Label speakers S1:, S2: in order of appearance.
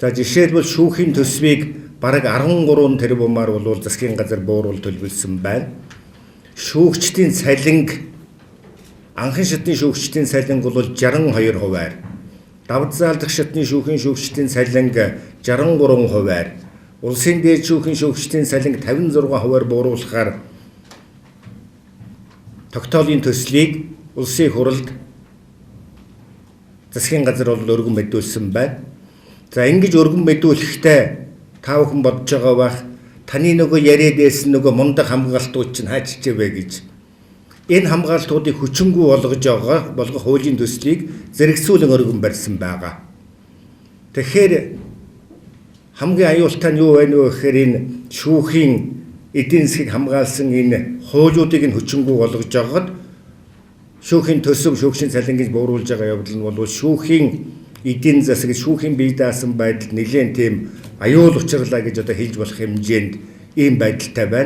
S1: За жишээлбэл шүүхийн төсвийг бараг 13 тэрбумаар бол засгийн газар бууруул төлөвлөсөн байна. Шүүгчдийн салинг анхан шатны шүүгчдийн салинг бол 62%-аар, давд заалдах шатны шүүхийн шүүгчдийн салинг 63%-аар, улсын дээд шүүхийн шүүгчдийн салинг 56%-аар бууруулахаар тогтоолын төслийг улсын хурлд засгийн газар бол өргөн мэдүүлсэн байна. За ингэж өргөн мэдүүлэхдээ та бүхэн бодож байгаа бах таны нөгөө яриад байсан нөгөө мундаг хамгаалтууд чинь хаач чивэ гэж. Энэ хамгаалтуудыг хүчингүй болгох хуулийн төслийг зэрэгцүүлэн өргөн барьсан байгаа. Тэгэхээр хамгийн аюултай нь юу вэ гэхээр энэ шүүхийн эдийн засгийг хамгаалсан энэ хуулиудыг нь хүчингүй болгож байгаад шүүхийн төсөв шүүгчийн цалин гэж бууруулж байгаа явдал нь бол шүүхийн эдийн засаг шүүхийн бие даасан байдал нэлээд тийм аюул учирлаа гэж одоо хэлж болох хэмжээнд ийм байдалтай байна.